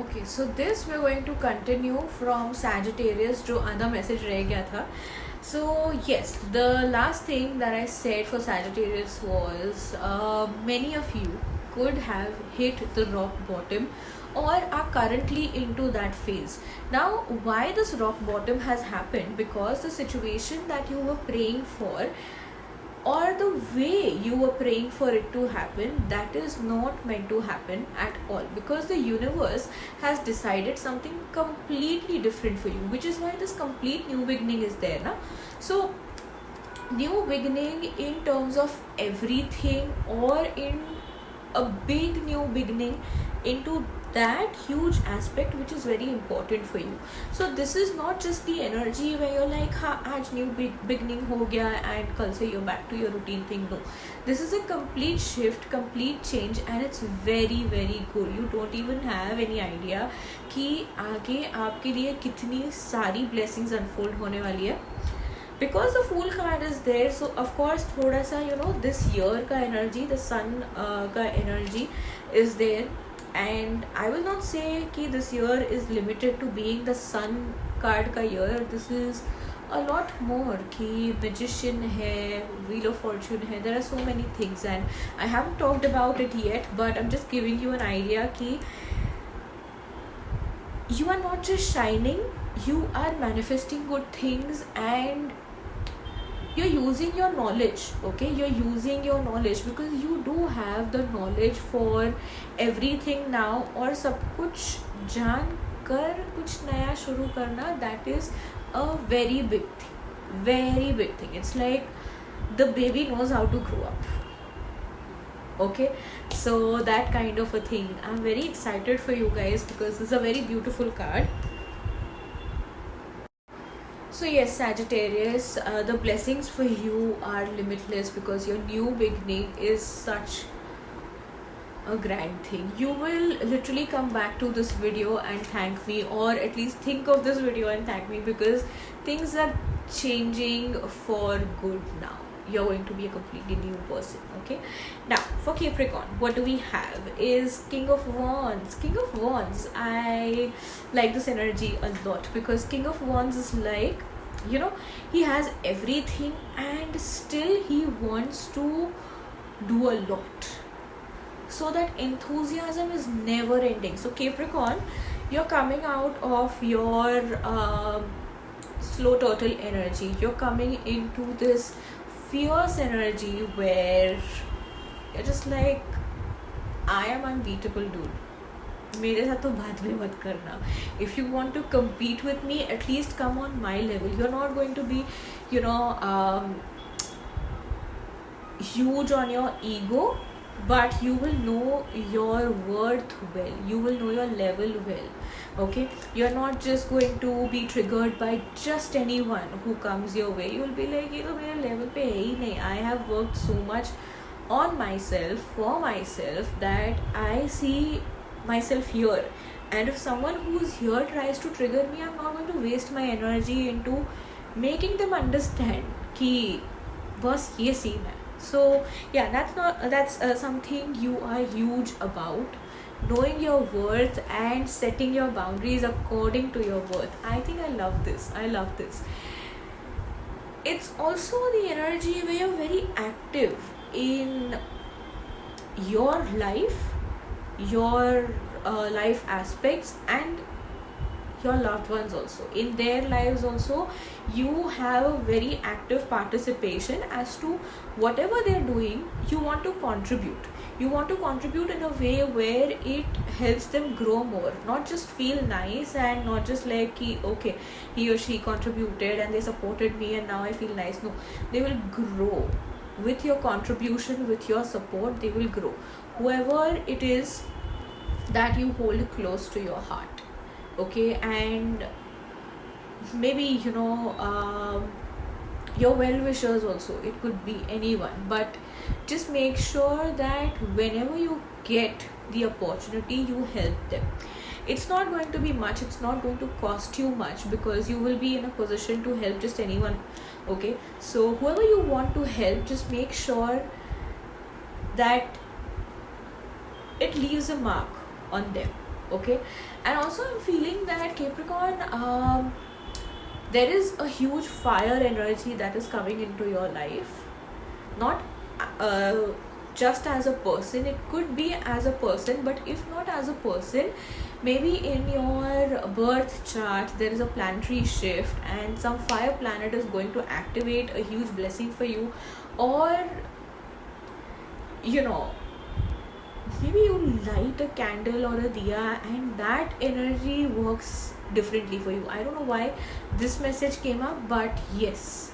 Okay, so this we're going to continue from Sagittarius जो आधा message रह गया था. So yes, the last thing that I said for Sagittarius was many of you could have hit the rock bottom or are currently into that phase. Now, why this rock bottom has happened? Because the situation that you were praying for or the way you were praying for it to happen, that is not meant to happen at all, because the universe has decided something completely different for you, which is why this complete new beginning is there na? So new beginning in terms of everything, or in a big new beginning into that huge aspect which is very important for you. So this is not just the energy where you're like ha aaj new beginning ho gaya and kal se you're back to your routine thing. No, this is a complete shift, complete change, and it's very very good. You don't even have any idea कि आगे आपके लिए कितनी सारी blessings unfold होने वाली है. Because the Fool card is there, so of course thoda sa this year ka energy, the sun ka energy is there. And I will not say कि this year is limited to being the sun card का year. This is a lot more कि magician है, wheel of fortune है. There are so many things and I haven't talked about it yet, but I'm just giving you an idea कि you are not just shining, you are manifesting good things, and you're using your knowledge. Okay, you're using your knowledge because you do have the knowledge for everything now. और सब कुछ जान कर कुछ नया शुरू करना, that is a very big thing, very big thing. It's like the baby knows how to grow up. Okay, so that kind of a thing. I'm very excited for you guys because this is a very beautiful card. So yes, Sagittarius, the blessings for you are limitless because your new beginning is such a grand thing. You will literally come back to this video and thank me, or at least think of this video and thank me, because things are changing for good now. You're going to be a completely new person. Okay, now for Capricorn, what do we have is King of Wands. King of Wands, I like this energy a lot because King of Wands is like, he has everything and still he wants to do a lot. So that enthusiasm is never ending. So Capricorn, you're coming out of your slow turtle energy. You're coming into this fierce energy where you're just like, I am unbeatable, dude. मेरे साथ तो बात भी मत करना. If you want to compete with me, at least come on my level. You're not going to be huge on your ego, but you will know your worth well. You will know your level well. Okay, you're not just going to be triggered by just anyone who comes your way. You will be like, मेरे level पे है ही नहीं. I have worked so much on myself, for myself, that I see myself here, and if someone who's here tries to trigger me, I'm not going to waste my energy into making them understand कि बस ये scene है. So yeah, that's something you are huge about, knowing your worth and setting your boundaries according to your worth. I think I love this. It's also the energy where you're very active in your life, your life aspects, and your loved ones also. In their lives also, you have a very active participation as to whatever they're doing. You want to contribute. You want to contribute in a way where it helps them grow more, not just feel nice and not just like okay, he or she contributed and they supported me and now I feel nice. No, they will grow with your contribution, with your support. They will grow, whoever it is that you hold close to your heart. Okay, and maybe your well-wishers also, it could be anyone, but just make sure that whenever you get the opportunity, you help them. It's not going to be much, it's not going to cost you much, because you will be in a position to help just anyone. Okay, so whoever you want to help, just make sure that it leaves a mark on them. okay. And also I'm feeling that Capricorn, there is a huge fire energy that is coming into your life, not uh, just as a person. It could be as a person, but if not as a person, maybe in your birth chart there is a planetary shift and some fire planet is going to activate a huge blessing for you. Or you know, maybe you light a candle or a diya and that energy works differently for you. I don't know why this message came up, but yes,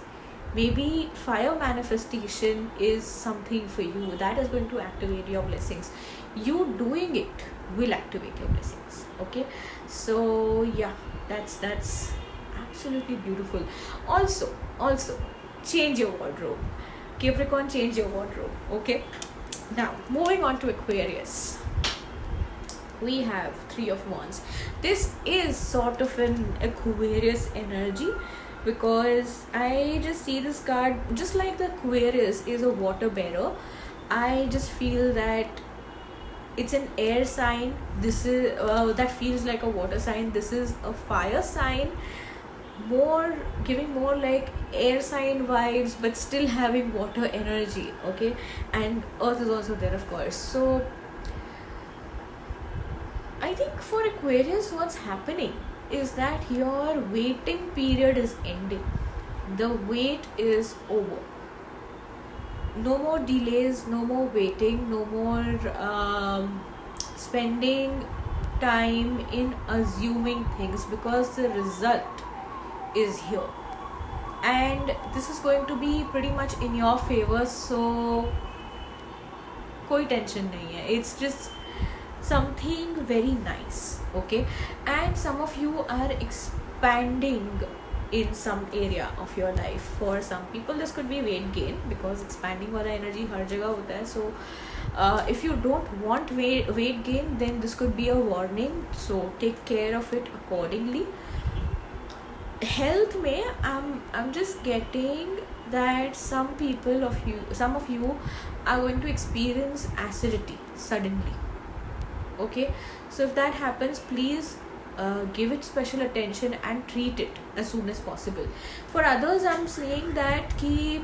maybe fire manifestation is something for you that is going to activate your blessings. You doing it will activate your blessings, okay. So yeah, that's absolutely beautiful. Also change your wardrobe, Capricorn, change your wardrobe, okay. Now moving on to Aquarius, we have Three of Wands. This is sort of an Aquarius energy, because I just see this card, just like the Aquarius is a water bearer, I just feel that it's an air sign. This is that feels like a water sign. This is a fire sign, more giving more like air sign vibes, but still having water energy, okay. And earth is also there, of course. So I think for Aquarius, what's happening is that your waiting period is ending. The wait is over. No more delays, no more waiting, no more spending time in assuming things, because the result is here. And this is going to be pretty much in your favor, so koi tension nahi hai. It's just something very nice, okay. And some of you are expanding in some area of your life. For some people this could be weight gain, because expanding wala energy har jagah hota hai. So if you don't want weight gain, then this could be a warning, so take care of it accordingly. Health mein I'm just getting that some of you are going to experience acidity suddenly, okay. So if that happens, please give it special attention and treat it as soon as possible. For others, I'm saying that ki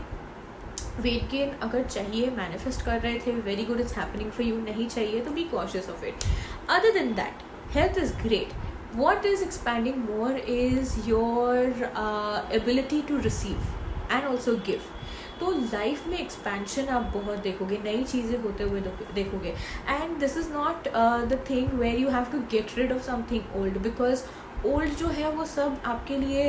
weight gain agar chahiye, manifest kar rahe the, very good, it's happening for you. Nahi chahiye to be cautious of it. Other than that, health is great. What is expanding more is your ability to receive and also give. तो life में expansion आप बहुत देखोगे, नई चीज़ें होते हुए देखोगे. And this is not the thing where you have to get rid of something old, because old जो है वो सब आपके लिए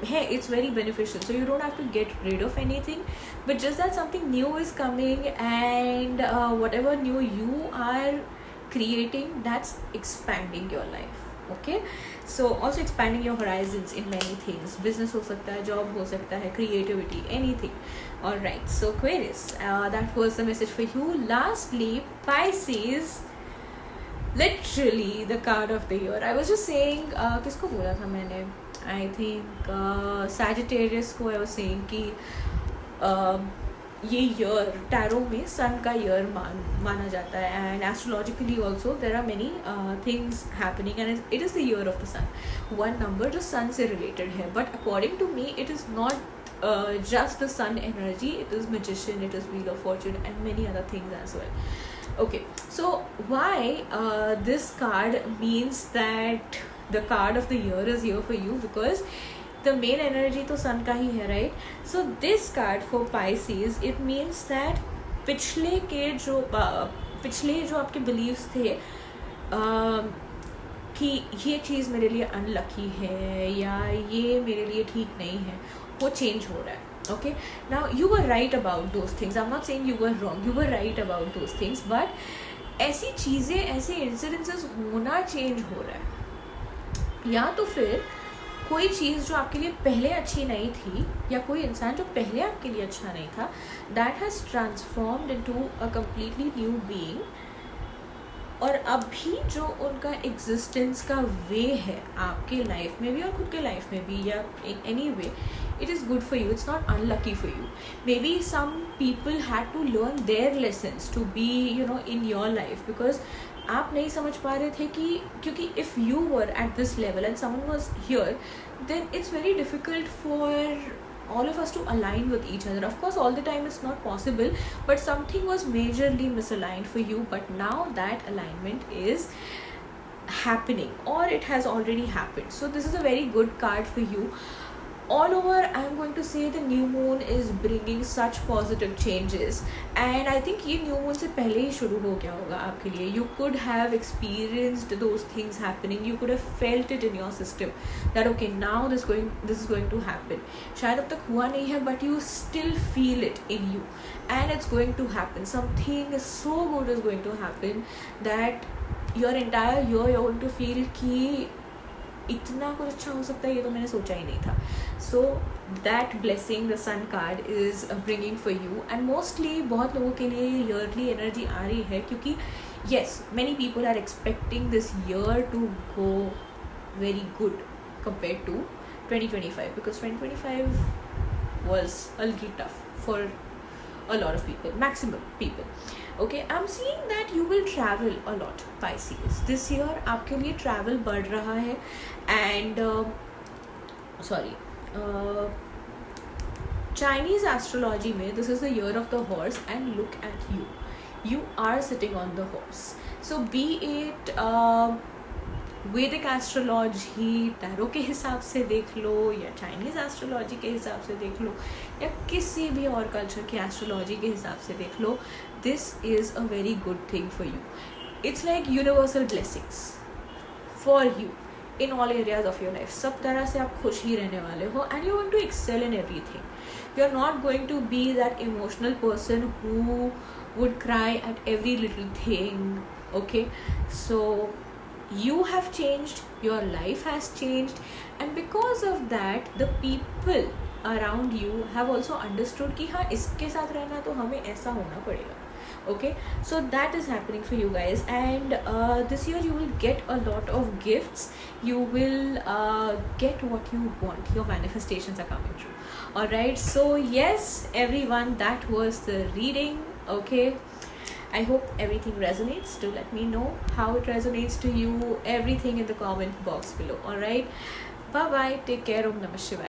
है, it's very beneficial, so you don't have to get rid of anything, but just that something new is coming, and whatever new you are creating, that's expanding your life, okay. So also expanding your horizons in many things. Business हो सकता है, job हो सकता है, creativity, anything. All right, so Aquarius, that was the message for you. Lastly, Pisces, literally the card of the year. I was just saying, किसको बोला था मैंने, I think Sagittarius को I was saying कि ये ईयर टैरो में सन का year माना जाता है, and astrologically also there are many things happening, and it is the year of the sun. One number जो सन से रिलेटेड है, but according to me it is not just the sun energy, it is magician, it is wheel of fortune, and many other things as well, okay. So why this card means that the card of the year is here for you, because the main energy तो sun का ही है, right? So this card for Pisces, it means that पिछले जो आपके beliefs थे कि ये चीज़ मेरे लिए अनलकी है या ये मेरे लिए ठीक नहीं है, वो चेंज हो रहा है, okay. Now you were right about those things, I'm not saying you were wrong, you were right about those things, but ऐसी चीज़ें, ऐसे incidences होना चेंज हो रहा है. या तो फिर कोई चीज़ जो आपके लिए पहले अच्छी नहीं थी, या कोई इंसान जो पहले आपके लिए अच्छा नहीं था, that has transformed into a completely new being, और अभी जो उनका एग्जिस्टेंस का वे है आपके लाइफ में भी और खुद के लाइफ में भी, या in any way, it is good for you, it's not unlucky for you. Maybe some people had to learn their lessons to be, in your life, because आप नहीं समझ पा रहे थे कि क्योंकि if you were at this level and someone was here, then it's very difficult for all of us to align with each other. Of course, all the time it's not possible, but something was majorly misaligned for you, but now that alignment is happening, or it has already happened. So this is a very good card for you. All over, I'm going to say the new moon is bringing such positive changes, and I think ये new moon से पहले ही शुरू हो गया होगा आपके लिए. You could have experienced those things happening. You could have felt it in your system that okay, now this is going to happen. शायद अब तक हुआ नहीं है, but you still feel it in you, and it's going to happen. Something so good is going to happen that your entire year you're going to feel कि इतना कुछ अच्छा हो सकता है, ये तो मैंने सोचा ही नहीं था. So that blessing the sun card is bringing for you, and mostly बहुत लोगों के लिए ईयरली एनर्जी आ रही है क्योंकि yes, many people are expecting this year to go very good compared to 2025, because 2025 was a little tough for a lot of people, maximum people. Okay, I'm seeing that you will travel a lot, Pisces. This year आपके लिए travel बढ़ रहा है, and Chinese astrology में this is the year of the horse, and look at you. You are sitting on the horse. So be it वैदिक astrology, tarot के हिसाब से देख लो, या चाइनीज़ एस्ट्रोलॉजी के हिसाब से देख लो, या किसी भी और कल्चर की एस्ट्रोलॉजी के हिसाब से देख लो, this is a very good thing for you. It's like universal blessings for you in all areas of your life. सब तरह से आप खुश ही रहने वाले हो, and you want to excel in everything. You are not going to be that emotional person who would cry at every little thing. Okay, so you have changed, your life has changed, and because of that the people around you have also understood कि हाँ, इसके साथ रहना तो हमें ऐसा होना पड़ेगा. Okay, so that is happening for you guys, and this year you will get a lot of gifts. You will get what you want. Your manifestations are coming true. All right, so yes everyone, that was the reading. Okay, I hope everything resonates. Do let me know how it resonates to you, everything in the comment box below. All right, bye bye, take care. Om Namah Shivaya.